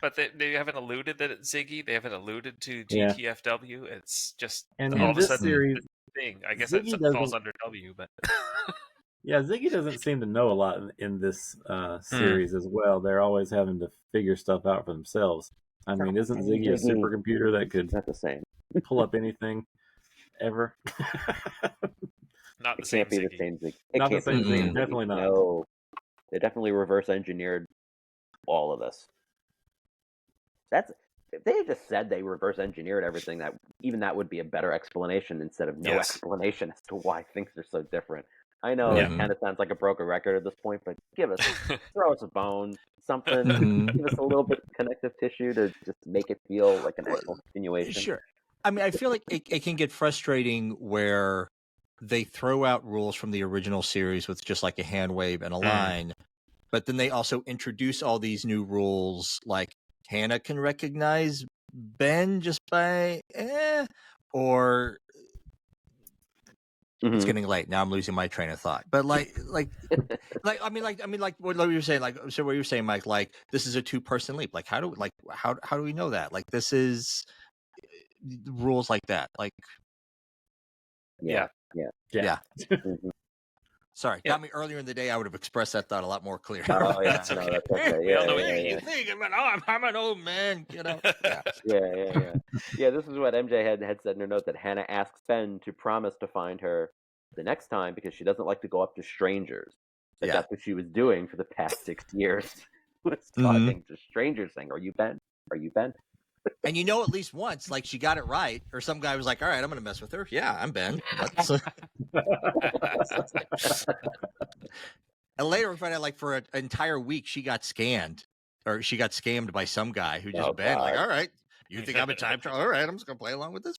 But they haven't alluded that it's Ziggy. They haven't alluded to GTFW. It's just all of a sudden series, thing. I guess Ziggy that falls under W, but yeah, Ziggy doesn't seem to know a lot in this series as well. They're always having to figure stuff out for themselves. I mean, isn't Ziggy a supercomputer that could not the same pull up anything ever? Not the it same can't be Ziggy. the same Ziggy. Not the same Ziggy. Definitely not. No, they definitely reverse engineered all of this. If they had just said they reverse engineered everything, that would be a better explanation instead of no explanation as to why things are so different. I know it kind of sounds like a broken record at this point, but throw us a bone, something, give us a little bit of connective tissue to just make it feel like an actual continuation. Sure. I mean, I feel like it can get frustrating where they throw out rules from the original series with just like a hand wave and a line, but then they also introduce all these new rules, like Hannah can recognize Ben just by or it's getting late now. I'm losing my train of thought. But like I mean what you were saying, what you were saying, Mike, like this is a 2-person leap. Like how do we know that? Like this is rules like that. Like yeah. Sorry, got me earlier in the day. I would have expressed that thought a lot more clear. Oh yeah, that's okay. We all know what you think. I'm an old man, Yeah, this is what MJ had said in her note, that Hannah asks Ben to promise to find her the next time because she doesn't like to go up to strangers. That's what she was doing for the past 6 years. Was talking to strangers, saying, "Are you Ben? Are you Ben?" And at least once, like she got it right, or some guy was like, "All right, I'm going to mess with her." Yeah, I'm Ben. And later we find out, like for an entire week, she got scammed by some guy who just Ben. Like, all right, you think I'm a time traveler? All right, I'm just going to play along with this.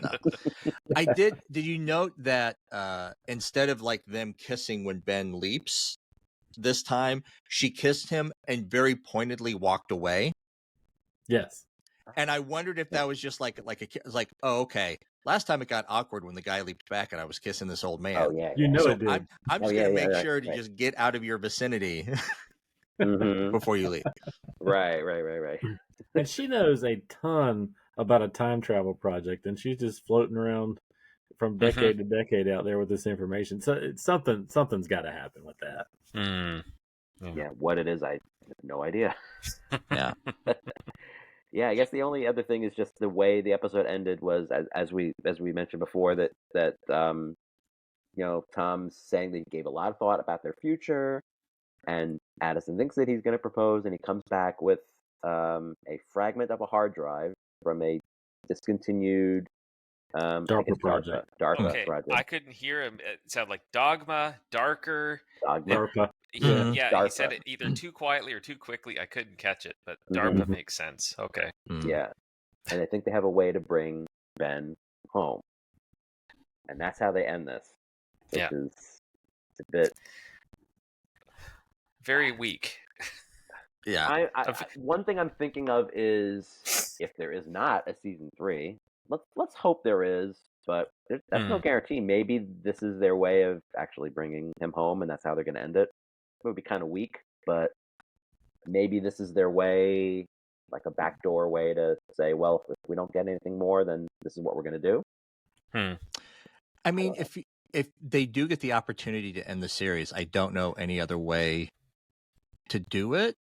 No. Did you note that instead of like them kissing when Ben leaps, this time she kissed him and very pointedly walked away? Yes. And I wondered if that was just like oh, okay. Last time it got awkward when the guy leaped back and I was kissing this old man. Oh yeah, so it did. I'm just gonna make sure to just get out of your vicinity before you leave. Right. And she knows a ton about a time travel project, and she's just floating around from decade to decade out there with this information. So it's something's got to happen with that. Yeah, what it is, I have no idea. Yeah. Yeah, I guess the only other thing is just the way the episode ended was, as we mentioned before, that Tom's saying that he gave a lot of thought about their future, and Addison thinks that he's going to propose, and he comes back with a fragment of a hard drive from a discontinued I DARPA guess project. DARPA Okay, project. I couldn't hear him. It sounded like Dogma, Darker. Dogma. DARPA. Mhm. Yeah, he DARPA. said it either too quietly or too quickly. I couldn't catch it, but Mhm. DARPA makes sense. Okay. Yeah, and I think they have a way to bring Ben home, and that's how they end this, which Yeah. is a bit. Very weak. Yeah. One thing I'm thinking of is if there is not a season 3, let's hope there is, but that's no guarantee. Maybe this is their way of actually bringing him home, and that's how they're going to end it. It would be kind of weak, but maybe this is their way, like a backdoor way to say, well, if we don't get anything more, then this is what we're going to do. I mean, if they do get the opportunity to end the series, I don't know any other way to do it,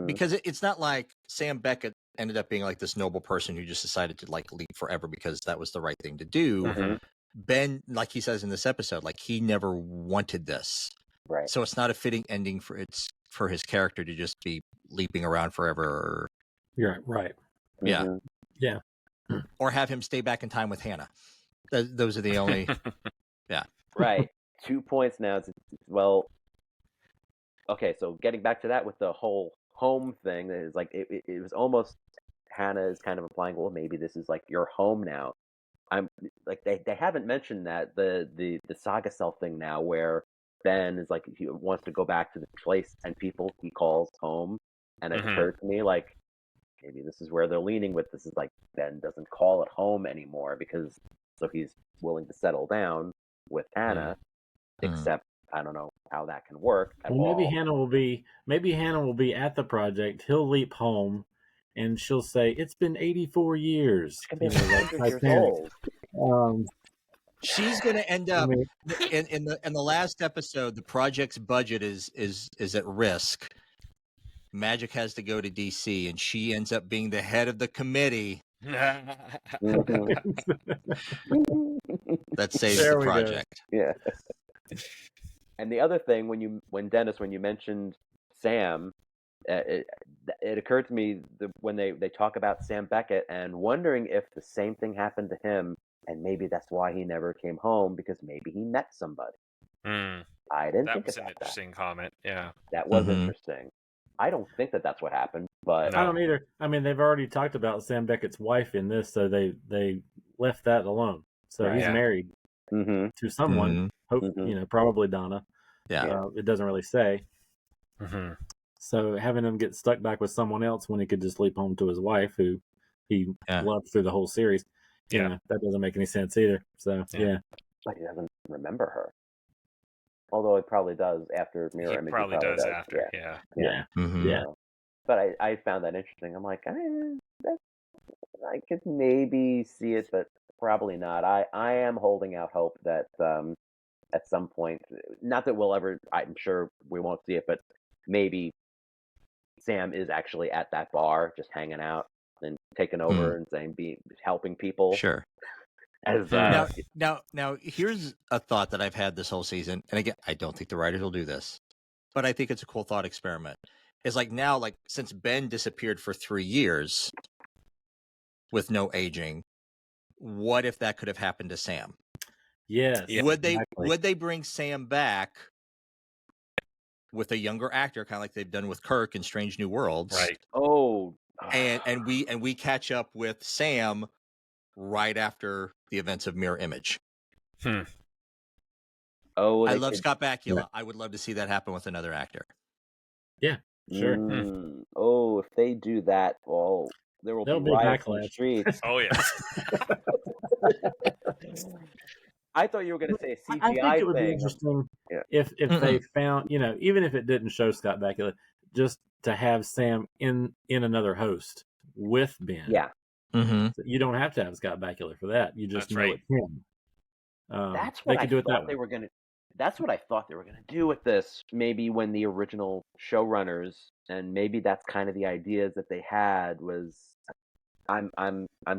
because it's not like Sam Beckett ended up being like this noble person who just decided to like leap forever because that was the right thing to do. Ben, like he says in this episode, like he never wanted this, Right. so it's not a fitting ending for his character to just be leaping around forever. Yeah, right. Yeah. Yeah. Or have him stay back in time with Hannah. Those are the only. Yeah. Right. 2 points now. Well, okay, so getting back to that with the whole home thing, is like it was almost, Hannah is kind of implying, well, maybe this is like your home now. I'm like they haven't mentioned that the Saga Cell thing now, where Ben is like, he wants to go back to the place and people he calls home, and it occurred to me like maybe this is where they're leaning with this, is like Ben doesn't call it home anymore because so he's willing to settle down with Hannah, except I don't know how that can work at all. Maybe Hannah will be at the project. He'll leap home, and she'll say, "It's been 84 years." She's gonna be 100 years old. She's going to end up in the last episode. The project's budget is at risk. Magic has to go to DC, and she ends up being the head of the committee that saves the project. Yeah. And the other thing, Dennis, when you mentioned Sam, it occurred to me when they talk about Sam Beckett and wondering if the same thing happened to him, and maybe that's why he never came home, because maybe he met somebody. I didn't think that was about an interesting comment. Yeah, that was interesting. I don't think that that's what happened, but I don't either. I mean, they've already talked about Sam Beckett's wife in this, so they left that alone. So he's married to someone. Hope probably Donna. Yeah, it doesn't really say. So having him get stuck back with someone else when he could just leap home to his wife, who he loved through the whole series, that doesn't make any sense either. So but he doesn't remember her. Although it probably does after Mirror Image. He probably does after. Yeah. But I found that interesting. I'm like, I could maybe see it, but probably not. I am holding out hope that at some point, not that we'll ever, I'm sure we won't see it, but maybe Sam is actually at that bar, just hanging out and taking over and helping people. Sure. As now, here's a thought that I've had this whole season, and again, I don't think the writers will do this, but I think it's a cool thought experiment. It's like now, like since Ben disappeared for 3 years with no aging, what if that could have happened to Sam? Yes. Would they bring Sam back with a younger actor, kind of like they've done with Kirk in Strange New Worlds? Right. Oh. And we catch up with Sam right after the events of Mirror Image. Oh, I love Scott Bakula. I would love to see that happen with another actor. Yeah, sure. Oh, if they do that, well, there'll be riots in the streets. Oh yeah. I thought you were going to say a CGI I think it would thing. be interesting if they found, even if it didn't show Scott Bakula, just to have Sam in another host with Ben. Yeah. So you don't have to have Scott Bakula for that. You just know it's him. That's what That's what I thought they were going to do with this. Maybe when the original showrunners, and maybe that's kind of the ideas that they had, was I'm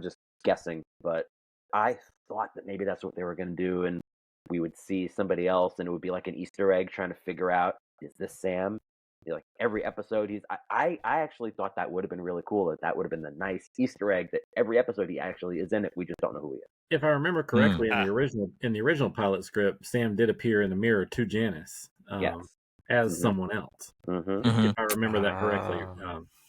just guessing, but I thought that maybe that's what they were going to do, and we would see somebody else, and it would be like an Easter egg trying to figure out, is this Sam? like every episode I actually thought that would have been really cool. That would have been the nice Easter egg that every episode he actually is in it. We just don't know who he is. If I remember correctly, in the original pilot script, Sam did appear in the mirror to Janice Yes. as someone else. If I remember that correctly.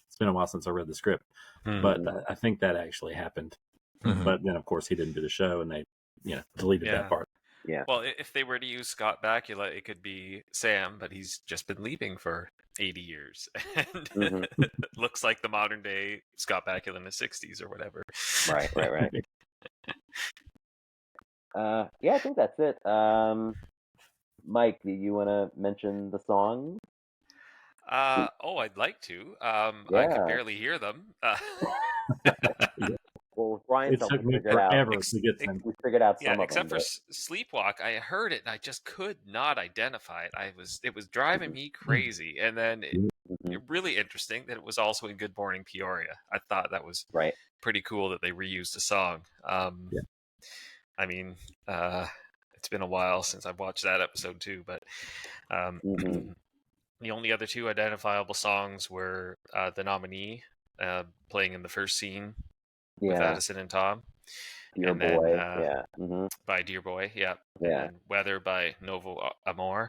It's been a while since I read the script, but I think that actually happened. But then, of course, he didn't do the show, and they deleted that part. Yeah. Well, if they were to use Scott Bakula, it could be Sam, but he's just been leaping for 80 years. And looks like the modern day Scott Bakula in the 60s or whatever. Right. Yeah, I think that's it. Mike, do you want to mention the song? I'd like to. I could barely hear them. Well, Brian It took me forever to get them. We figured out some of them. Except for Sleepwalk, I heard it and I just could not identify it. It was driving me crazy. And then really interesting that it was also in Good Morning Peoria. I thought that was pretty cool that they reused a song. I mean, it's been a while since I've watched that episode too, but the only other two identifiable songs were the nominee playing in the first scene with Addison and Tom. Dear Boy, by Dear Boy, and then Weather by Novo Amor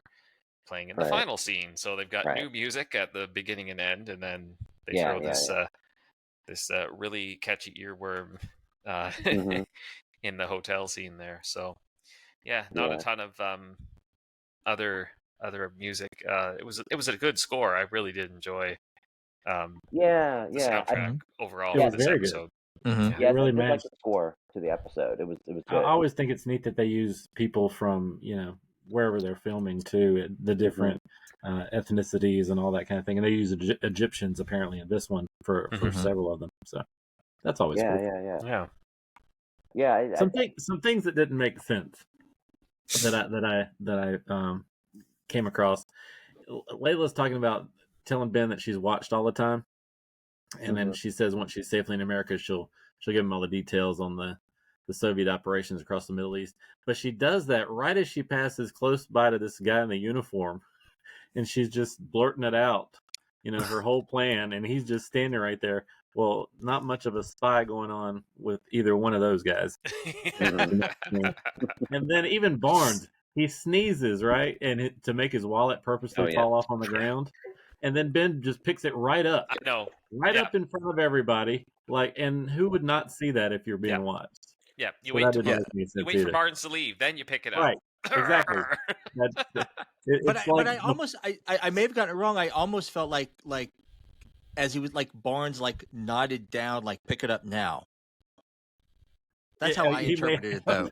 playing in the final scene. So they've got new music at the beginning and end, and then they throw this really catchy earworm in the hotel scene there. So not a ton of other music. It was a good score. I really did enjoy the soundtrack overall of this episode. Yeah, it really matched matched the score to the episode. It was good. I always think it's neat that they use people from wherever they're filming too, the different ethnicities and all that kind of thing, and they use Egyptians apparently in this one for several of them. So that's always cool. Some things that didn't make sense that I came across. Layla's talking about telling Ben that she's watched all the time. And then she says once she's safely in America, she'll give him all the details on the Soviet operations across the Middle East. But she does that right as she passes close by to this guy in the uniform, and she's just blurting it out, her whole plan, and he's just standing right there. Well, not much of a spy going on with either one of those guys. And then even Barnes, he sneezes, right, and to make his wallet purposely fall off on the ground. And then Ben just picks it right up. I know. Right up in front of everybody. And who would not see that if you're being watched? Yeah, you wait for Barnes to leave, then you pick it up. Right, exactly. But I may have gotten it wrong. I almost felt like as he was Barnes nodded down, pick it up now. That's how I interpreted it though.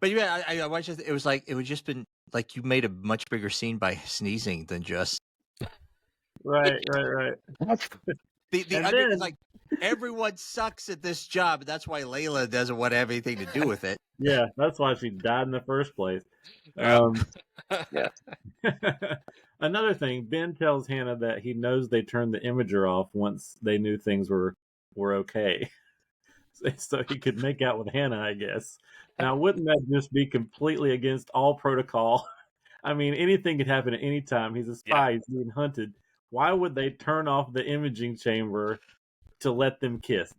But I watched it. It was just been you made a much bigger scene by sneezing than just right. The other is everyone sucks at this job, and that's why Layla doesn't want to have anything to do with it. Yeah, that's why she died in the first place. Another thing, Ben tells Hannah that he knows they turned the imager off once they knew things were okay. So he could make out with Hannah, I guess. Now, wouldn't that just be completely against all protocol? I mean, anything could happen at any time. He's a spy. He's being hunted. Why would they turn off the imaging chamber to let them kiss?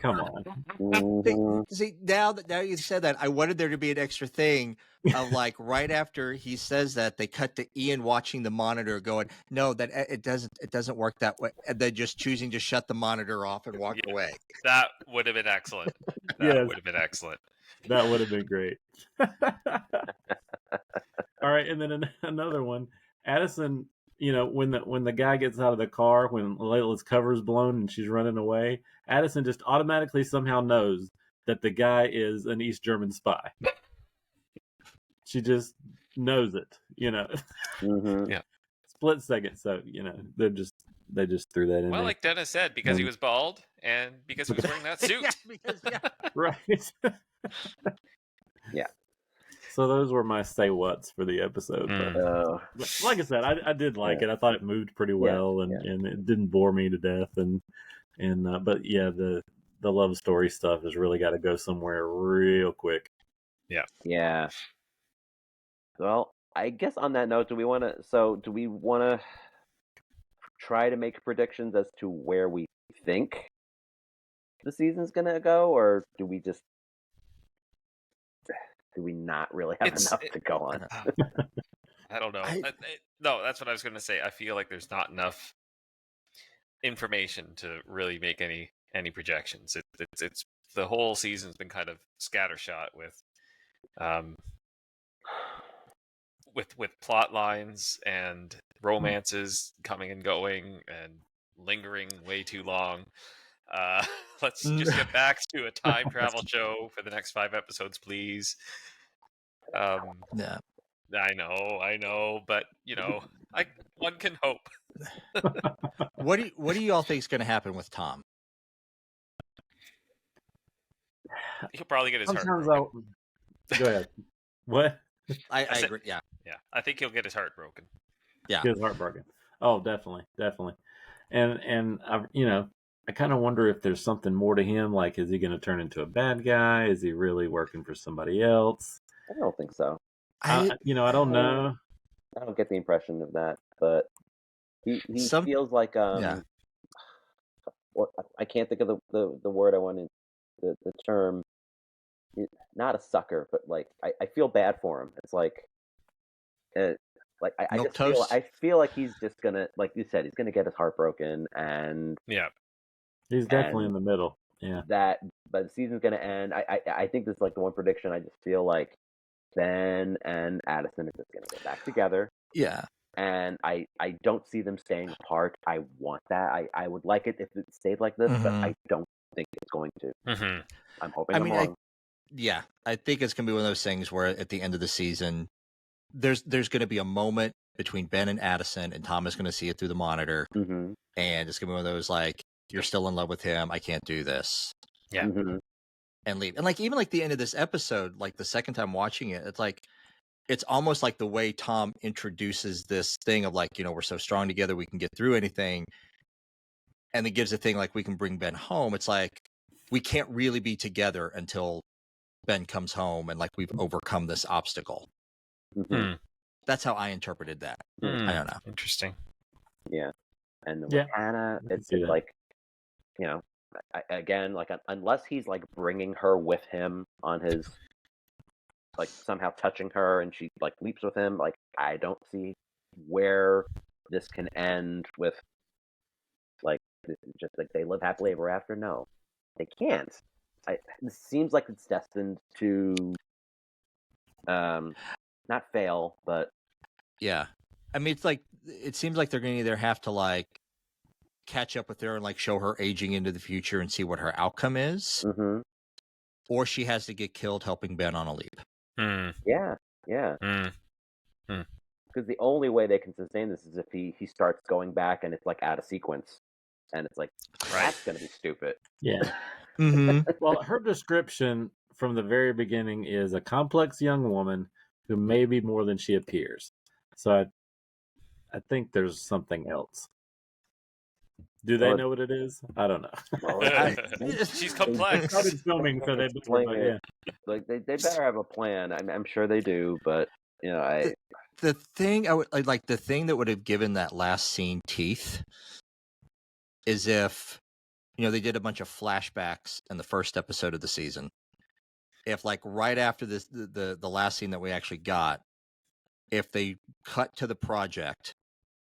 Come on. See, now you said that, I wanted there to be an extra thing of right after he says that, they cut to Ian watching the monitor going, no, that it doesn't work that way. And then just choosing to shut the monitor off and walk away. That would have been excellent. That would have been excellent. That would have been great. All right. And then another one, Addison, when the guy gets out of the car, when Layla's cover's blown and she's running away, Addison just automatically somehow knows that the guy is an East German spy. She just knows it, Split second. So, they just threw that in. Well, there. like Dennis said, because he was bald and because he was wearing that suit. Right. Yeah. So those were my say whats for the episode. But like I said, I did like it. I thought it moved pretty well, and it didn't bore me to death. But the love story stuff has really got to go somewhere real quick. Yeah. Yeah. Well, I guess on that note, do we want to try to make predictions as to where we think the season's gonna go, or do we not really have enough to go on? I don't know. No, that's what I was going to say. I feel like there's not enough information to really make any projections. It's the whole season's been kind of scattershot with plot lines and romances coming and going and lingering way too long. Let's just get back to a time travel show for the next 5 episodes, please. Yeah. I know, but one can hope. What do y'all think is going to happen with Tom? He'll probably get his heart Sometimes broken. Go ahead. What? I agree. Yeah. I think he'll get his heart broken. Yeah. Get his heart broken. Oh, definitely. And I kind of wonder if there's something more to him. Like, is he going to turn into a bad guy? Is he really working for somebody else? I don't think so. I don't know. I don't get the impression of that, but he feels like I can't think of the word I wanted, the term. Not a sucker, but like I feel bad for him. It's like I feel like he's just gonna, like you said, he's gonna get his heart broken, and he's definitely in the middle. Yeah, but the season's gonna end. I think this is like the one prediction. I just feel like Ben and Addison are just gonna get back together. Yeah. And I don't see them staying apart. I want that. I would like it if it stayed like this, but I don't think it's going to. Mm-hmm. I'm hoping I'm wrong. I think it's going to be one of those things where at the end of the season, there's going to be a moment between Ben and Addison, and Tom is going to see it through the monitor, and it's going to be one of those like, you're still in love with him, I can't do this. Yeah. And leave. And like, even like the end of this episode, like the second time watching it, it's like, it's almost like the way Tom introduces this thing of like, we're so strong together, we can get through anything. And it gives a thing like, we can bring Ben home. It's like, we can't really be together until Ben comes home and like we've overcome this obstacle. That's how I interpreted that. I don't know. Interesting. Yeah. And with Hannah, it's like, again, like unless he's like bringing her with him on his, like somehow touching her and she like leaps with him, like I don't see where this can end with like just like they live happily ever after. No, they can't. It seems like it's destined to not fail, but yeah. I mean, it's like, it seems like they're going to either have to like catch up with her and like show her aging into the future and see what her outcome is, or she has to get killed helping Ben on a leap. Yeah. Because the only way they can sustain this is if he starts going back and it's like out of sequence, and it's like that's going to be stupid. Yeah. Well, her description from the very beginning is a complex young woman who may be more than she appears. So I think there's something else. Do they know what it is? I don't know. She's complex. They started filming, so like they better have a plan. I'm sure they do, but the thing I would like, the thing that would have given that last scene teeth is if they did a bunch of flashbacks in the first episode of the season. If like right after this, the last scene that we actually got, if they cut to the project,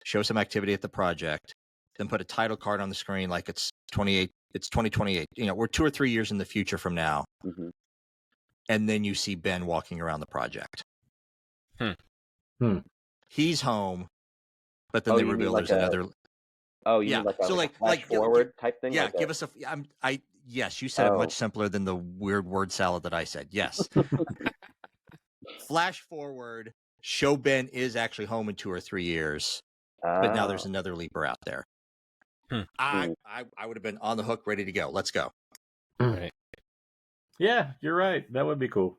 show some activity at the project, then put a title card on the screen like it's 2028. We're 2 or 3 years in the future from now, and then you see Ben walking around the project. He's home, but then they reveal there's another. Oh, you mean like a flash forward type thing? Yeah, give us a. Yes, you said it much simpler than the weird word salad that I said. Yes. Flash forward, show Ben is actually home in 2 or 3 years, but now there's another leaper out there. I would have been on the hook, ready to go. Let's go. Right. Yeah, you're right. That would be cool.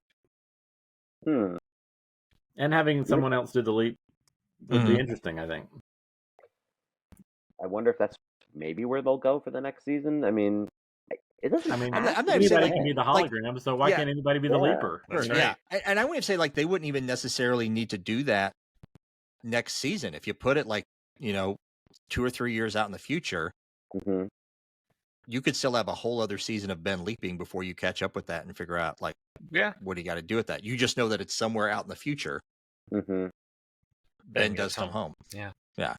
And having someone else do the leap would be interesting, I think. I wonder if that's maybe where they'll go for the next season. I mean, it doesn't. I'm not even saying anybody can be the hologram, so why can't anybody be the leaper? Right. Yeah, and I wouldn't say like they wouldn't even necessarily need to do that next season. If you put it like, 2 or 3 years out in the future, Mm-hmm. you could still have a whole other season of Ben leaping before you catch up with that and figure out like, Yeah. what do you got to do with that? You just know that it's somewhere out in the future. Mm-hmm. Ben does come home. Yeah. Yeah.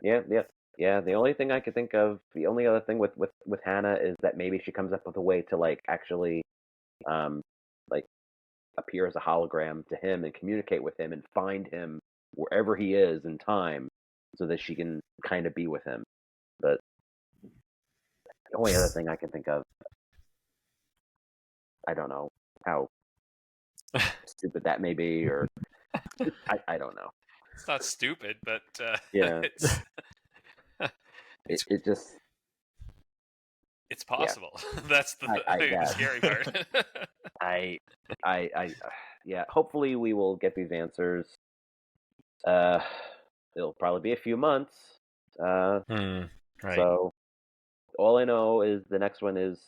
The only thing I could think of, the only other thing with Hannah is that maybe she comes up with a way to like actually, like appear as a hologram to him and communicate with him and find him wherever he is in time, so that she can kind of be with him. But the only other thing I can think of, I don't know how stupid that may be, or I don't know. It's not stupid, but Yeah. it's It just it's possible. That's the scary part. Yeah. Hopefully, we will get these answers. It'll probably be a few months. Right. So all I know is the next one is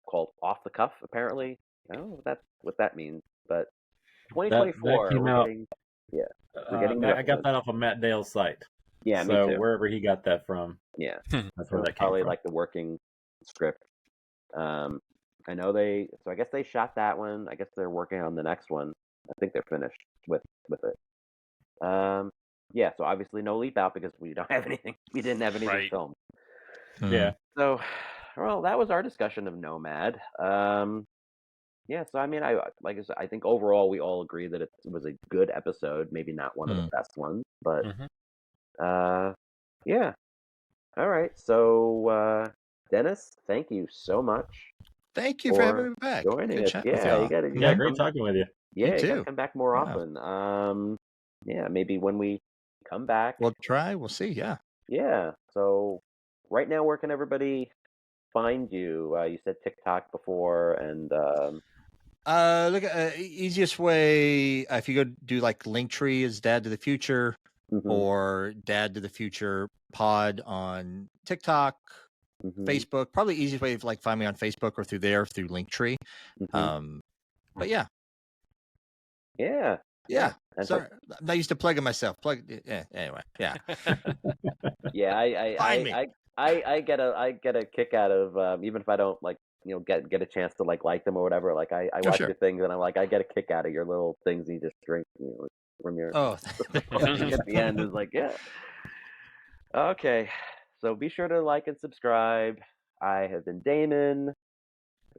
called Off the Cuff. Apparently, I don't know what that means, but 2024. That came we're out. getting, we're getting. I got that off of Matt Dale's site. Yeah, so me too. Wherever he got that from, Yeah, that's where that came probably from. like the working script. I know they. So I guess they shot that one. I guess they're working on the next one. I think they're finished with it. Yeah. So obviously no leap out because we don't have anything. We didn't have anything Right. filmed. Yeah. So, well, that was our discussion of Nomad. Yeah. So I mean, like I said, I think overall we all agree that it was a good episode. Maybe not one of the best ones, but yeah. All right. So, Dennis, thank you so much. Thank you for having me back. Joining us. Yeah, you got to. Yeah, great talking with you. Yeah, you too. got to come back more often. Yeah, maybe when we come back. We'll try. We'll see. Yeah. Yeah. So, right now, where can everybody find you? You said TikTok before, and Look, easiest way if you go do like Linktree is Dad to the Future or Dad to the Future Pod on TikTok, Facebook. Probably the easiest way to like find me on Facebook or through Linktree. But yeah. Sorry, I'm not used to plugging myself. Anyway. Yeah. Yeah. Find me. I get a kick out of even if I don't like get a chance to like them or whatever. Like I watch your things and I'm like I get a kick out of your little things you just drink from your at the end is like okay. So be sure to like and subscribe. I have been Damon,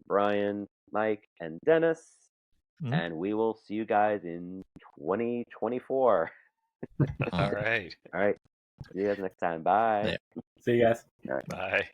Brian, Mike, and Dennis, and we will see you guys in 2024. All right. See you guys next time. Bye. See you guys. All right. Bye.